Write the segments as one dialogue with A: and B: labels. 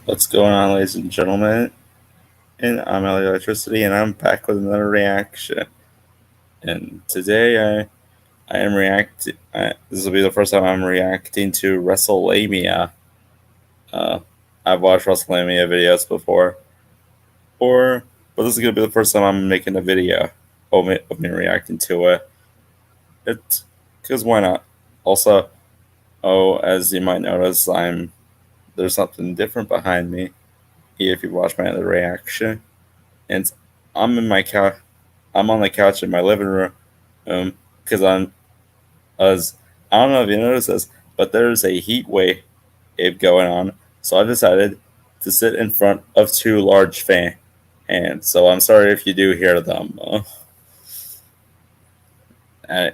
A: What's going on, ladies and gentlemen? And I'm Elliot, and I'm back with another reaction. And today I am reacting. This will be the first time I'm reacting to Wrestlelamia. Uh, I've watched Wrestlelamia videos before, or but this is gonna be the first time I'm making a video of me reacting to it. It because why not? Also, as you might notice, there's something different behind me. If you watch my other reaction, and I'm in my couch. I'm on the couch in my living room because as I don't know if you noticed this, but there's a heat wave going on. So I decided to sit in front of two large fans. And so I'm sorry if you do hear them.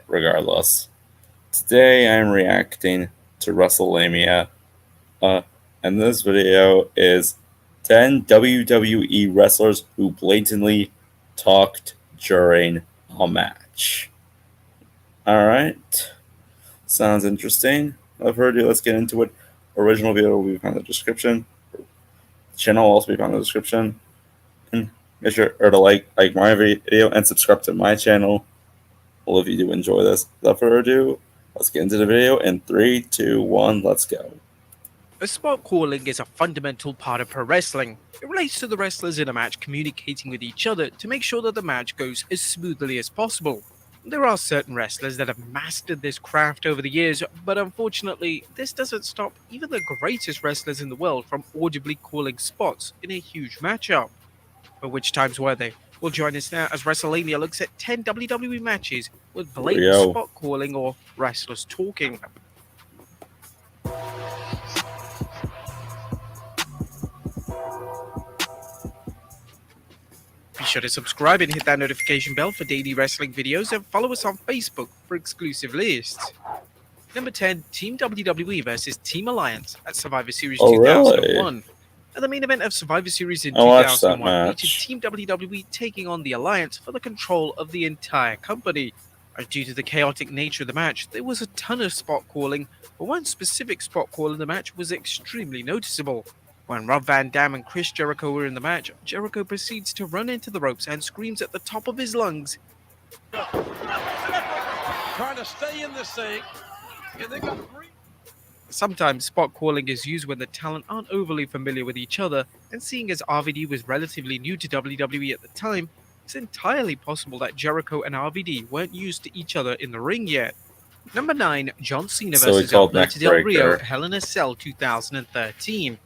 A: Regardless, today I'm reacting to Wrestlelamia, uh, and this video is 10 WWE wrestlers who blatantly talked during a match. All right. Sounds interesting. I've heard you. Let's get into it. Original video will be found in the description. Channel will also be found in the description. And make sure to like my video and subscribe to my channel. Well, if you do enjoy this, without further ado, let's get into the video in 3, 2, 1, let's go.
B: Spot calling is a fundamental part of pro wrestling. It relates to the wrestlers in a match communicating with each other to make sure that the match goes as smoothly as possible. There are certain wrestlers that have mastered this craft over the years, but unfortunately, this doesn't stop even the greatest wrestlers in the world from audibly calling spots in a huge matchup. But which times were they? Well, join us now as Wrestlelamia looks at 10 WWE matches with blatant spot calling or wrestlers talking. Be sure to subscribe and hit that notification bell for daily wrestling videos and follow us on Facebook for exclusive lists. Number 10, Team WWE versus Team Alliance at Survivor Series 2001.
A: Really?
B: At the main event of Survivor Series in 2001 featured Team WWE taking on the Alliance for the control of the entire company. Due to the chaotic nature of the match, there was a ton of spot calling, but one specific spot call in the match was extremely noticeable. When Rob Van Dam and Chris Jericho were in the match, Jericho proceeds to run into the ropes and screams at the top of his lungs,
C: trying to stay in this thing. And they got three.
B: Sometimes spot calling is used when the talent aren't overly familiar with each other, and seeing as RVD was relatively new to WWE at the time, it's entirely possible that Jericho and RVD weren't used to each other in the ring yet. Number 9, John Cena versus Alberto Del Rio, Hell in a Cell 2013.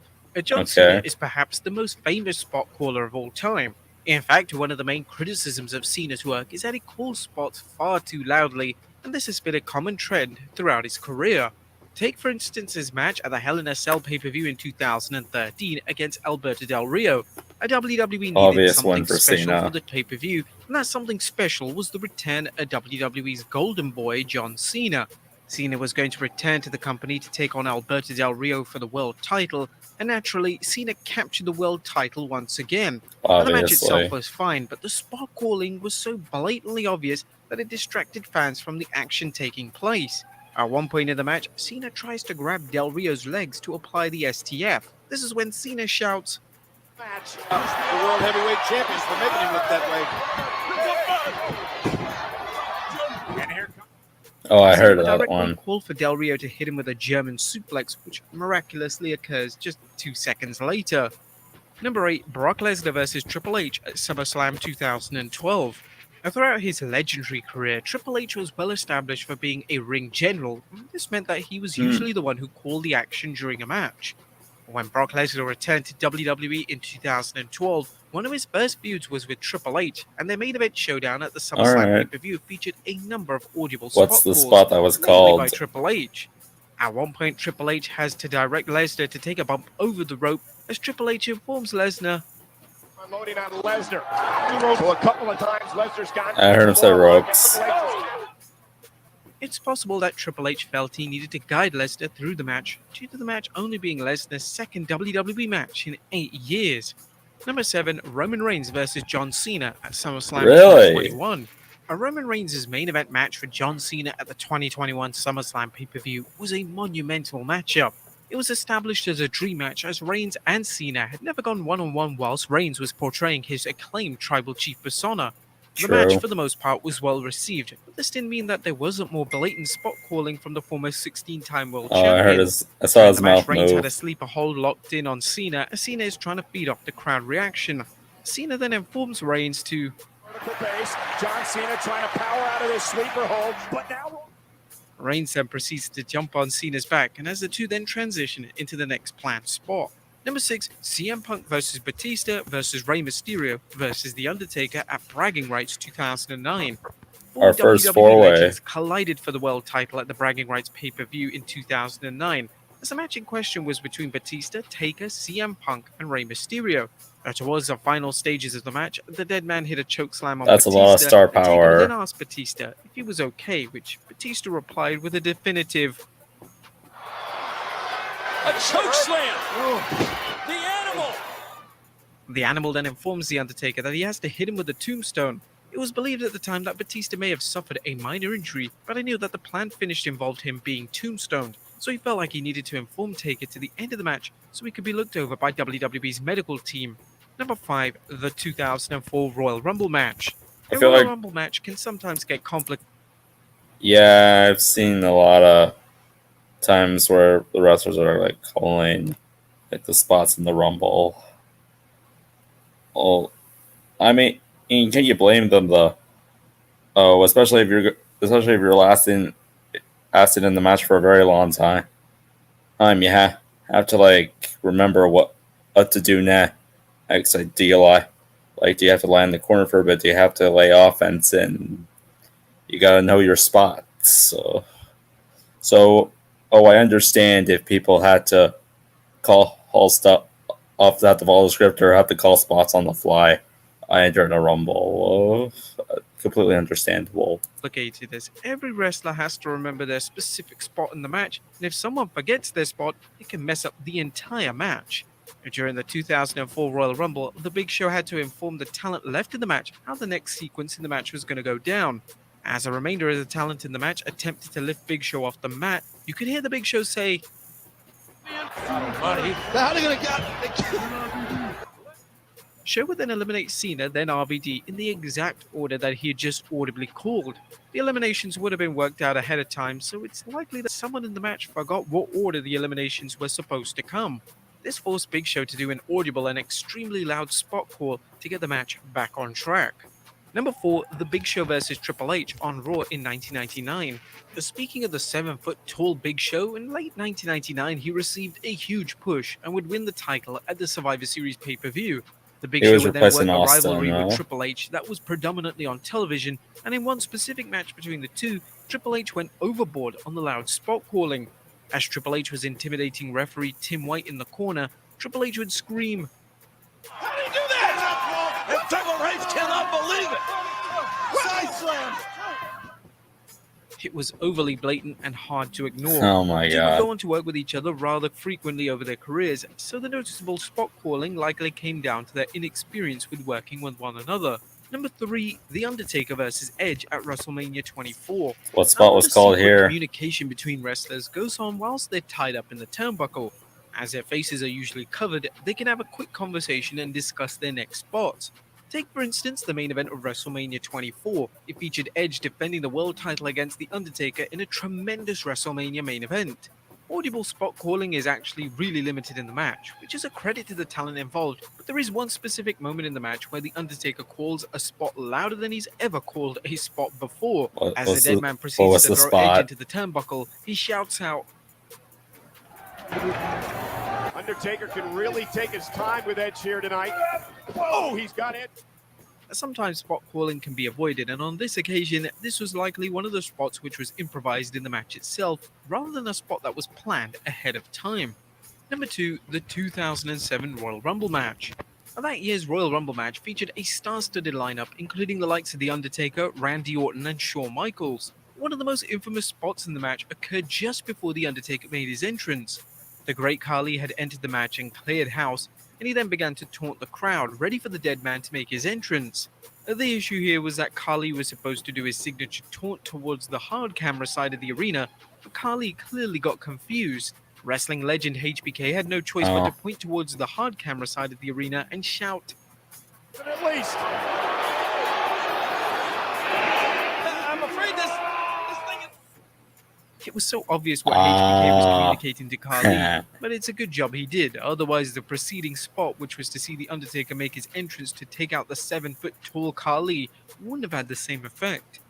B: John Cena is perhaps the most famous spot caller of all time. In fact, one of the main criticisms of Cena's work is that he calls spots far too loudly, and this has been a common trend throughout his career. Take, for instance, his match at the Hell in a Cell pay-per-view in 2013 against Alberto Del Rio. WWE needed something special for the pay-per-view, and that something special was the return of WWE's golden boy, John Cena. Cena was going to return to the company to take on Alberto Del Rio for the world title, and naturally, Cena captured the world title once again. Now, the match itself was fine, but the spot calling was so blatantly obvious that it distracted fans from the action taking place. At one point in the match, Cena tries to grab Del Rio's legs to apply the STF. This is when Cena shouts,
C: "Match the World Heavyweight Champions for making him look that way." And here
A: Oh, I heard that one.
B: Call for Del Rio to hit him with a German suplex, which miraculously occurs just 2 seconds later. Number 8, Brock Lesnar versus Triple H at SummerSlam 2012. Throughout his legendary career, Triple H was well established for being a ring general. This meant that he was usually the one who called the action during a match. When Brock Lesnar returned to WWE in 2012, one of his first feuds was with Triple H, and their main event showdown at the SummerSlam pay-per-view featured a number of audible spot calls.
A: What's the spot that was called?
B: By Triple H. At one point, Triple H has to direct Lesnar to take a bump over the rope, as Triple H informs Lesnar,
C: "Unloading on Lesnar. So a couple of times Lesnar's gone."
A: I heard him say ropes.
B: It's possible that Triple H felt he needed to guide Lesnar through the match, due to the match only being Lesnar's second WWE match in 8 years. Number 7, Roman Reigns versus John Cena at SummerSlam 2021. Roman Reigns' main event match for John Cena at the 2021 SummerSlam pay-per-view was a monumental matchup. It was established as a dream match as Reigns and Cena had never gone one-on-one whilst Reigns was portraying his acclaimed tribal chief persona. The match,
A: True.
B: for the most part, was well received, but this didn't mean that there wasn't more blatant spot calling from the former 16-time world champion.
A: I saw
B: During
A: his
B: the match,
A: mouth
B: Reigns had a
A: move.
B: sleeper hold locked in on Cena, as Cena is trying to feed off the crowd reaction. Cena then informs Reigns to
C: Vertical base. John Cena trying to power out of this sleeper hold, but now
B: Reigns then proceeds to jump on Cena's back, and as the two then transition into the next planned spot. Number 6, CM Punk versus Batista versus Rey Mysterio versus The Undertaker at Bragging Rights 2009.
A: Our
B: Four
A: first
B: WWE
A: four-way.
B: legends collided for the world title at the Bragging Rights pay-per-view in 2009, as the match in question was between Batista, Taker, CM Punk, and Rey Mysterio. Towards the final stages of the match, the dead man hit a chokeslam on
A: That's a
B: Batista,
A: lot of star
B: and Taker then
A: power.
B: asked Batista if he was okay, which Batista replied with a definitive,
D: A choke slam! The animal!
B: The Animal then informs The Undertaker that he has to hit him with a tombstone. It was believed at the time that Batista may have suffered a minor injury, but I knew that the planned finish involved him being tombstoned, so he felt like he needed to inform Taker to the end of the match so he could be looked over by WWE's medical team. Number 5, the 2004 Royal Rumble match.
A: I
B: A
A: feel
B: Royal
A: like-
B: Rumble match can sometimes get complicated.
A: Yeah, I've seen a lot of times where the wrestlers are like calling like the spots in the Rumble. Oh, I mean, can you blame them though? Oh, especially if you're lasting in the match for a very long time. You have to like remember what to do next. Like, do you you have to lie in the corner for a bit? Do you have to lay offense and you gotta know your spots? So, I understand if people had to call stuff off, have to follow the script or have to call spots on the fly. I entered a Rumble. Completely understandable.
B: As every wrestler has to remember their specific spot in the match, and if someone forgets their spot, it can mess up the entire match. During the 2004 Royal Rumble, the Big Show had to inform the talent left in the match how the next sequence in the match was going to go down. As a remainder of the talent in the match attempted to lift Big Show off the mat, you could hear the Big Show say,
D: Money.
C: how are they gonna get?
B: Show would then eliminate Cena, then RVD, in the exact order that he had just audibly called. The eliminations would have been worked out ahead of time, so it's likely that someone in the match forgot what order the eliminations were supposed to come. This forced Big Show to do an audible and extremely loud spot call to get the match back on track. Number 4, The Big Show vs Triple H on Raw in 1999. Speaking of the 7-foot tall Big Show, in late 1999 he received a huge push and would win the title at the Survivor Series pay-per-view. The Big
A: He
B: Show
A: was
B: would then work
A: replacing
B: a
A: Austin,
B: rivalry
A: no?
B: with Triple H that was predominantly on television, and in one specific match between the two, Triple H went overboard on the loud spot calling. As Triple H was intimidating referee Tim White in the corner, Triple H would scream,
D: How do you do that? And Triple H cannot believe it. Side slam.
B: It was overly blatant and hard to ignore.
A: Oh my
B: The two would go
A: god.
B: on to work with each other rather frequently over their careers, so the noticeable spot calling likely came down to their inexperience with working with one another. Number 3, The Undertaker vs Edge at WrestleMania 24.
A: What spot was called
B: Secret
A: here?
B: Communication between wrestlers goes on whilst they're tied up in the turnbuckle. As their faces are usually covered, they can have a quick conversation and discuss their next spots. Take, for instance, the main event of WrestleMania 24. It featured Edge defending the world title against The Undertaker in a tremendous WrestleMania main event. Audible spot calling is actually really limited in the match, which is a credit to the talent involved, but there is one specific moment in the match where The Undertaker calls a spot louder than he's ever called a spot before. As the dead man
A: was
B: proceeds to
A: the
B: throw
A: spot?
B: Edge into the turnbuckle, he shouts out,
C: Undertaker can really take his time with Edge here tonight. Oh, he's got it.
B: Sometimes spot calling can be avoided, and on this occasion, this was likely one of the spots which was improvised in the match itself, rather than a spot that was planned ahead of time. Number 2, the 2007 Royal Rumble match. That year's Royal Rumble match featured a star-studded lineup, including the likes of The Undertaker, Randy Orton, and Shawn Michaels. One of the most infamous spots in the match occurred just before The Undertaker made his entrance. The Great Khali had entered the match and cleared house, and he then began to taunt the crowd, ready for the dead man to make his entrance. The issue here was that Khali was supposed to do his signature taunt towards the hard camera side of the arena, but Khali clearly got confused. Wrestling legend HBK had no choice but to point towards the hard camera side of the arena and shout,
C: At least.
D: I'm afraid this thing is...
B: It was so obvious what HBK was communicating to Khali, but it's a good job he did. Otherwise, the preceding spot, which was to see The Undertaker make his entrance to take out the 7-foot-tall Khali, wouldn't have had the same effect.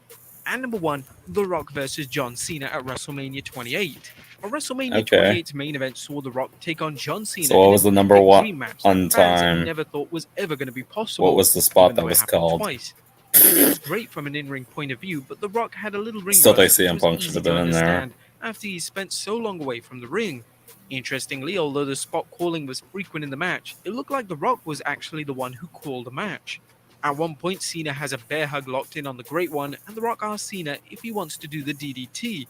B: And number 1, The Rock versus John Cena at WrestleMania 28. A WrestleMania 28 main event saw The Rock take on John Cena.
A: So what was the number 1
B: match
A: on time?
B: Never thought was ever going to be possible.
A: What was the spot that was called?
B: Twice. It was great from an in-ring point of view, but The Rock had a little ring
A: Still
B: rust,
A: think CM Punk should have been in there
B: after he spent so long away from the ring. Interestingly, although the spot calling was frequent in the match, it looked like The Rock was actually the one who called the match. At one point, Cena has a bear hug locked in on the Great One, and The Rock asks Cena if he wants to do the DDT.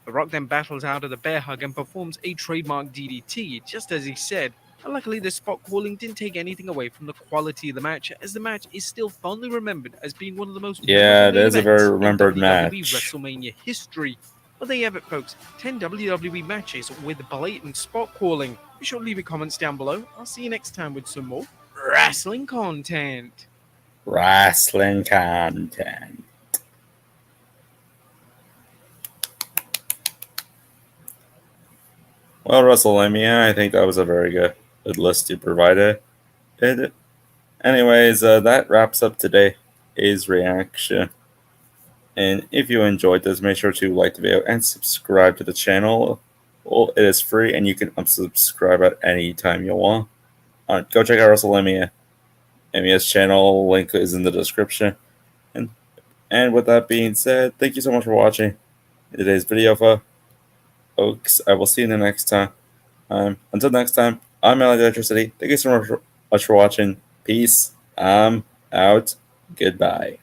B: The Rock then battles out of the bear hug and performs a trademark DDT, just as he said. And luckily, the spot calling didn't take anything away from the quality of the match, as the match is still fondly remembered as being one of the most
A: it is a very remembered match.
B: WrestleMania history. Well, there you have it, folks. 10 WWE matches with blatant spot calling. Be sure to leave your comments down below. I'll see you next time with some more wrestling content.
A: Wrestling content. Well, Wrestlelamia, I think that was a very good list you provided. Anyways, that wraps up today's reaction. And if you enjoyed this, make sure to like the video and subscribe to the channel. Well, it is free, and you can unsubscribe at any time you want. Go check out Wrestlelamia. MES channel link is in the description. And with that being said, thank you so much for watching today's video, folks. I will see you in the next time. Until next time, I'm Elliot. Thank you so much for watching. Peace. I'm out. Goodbye.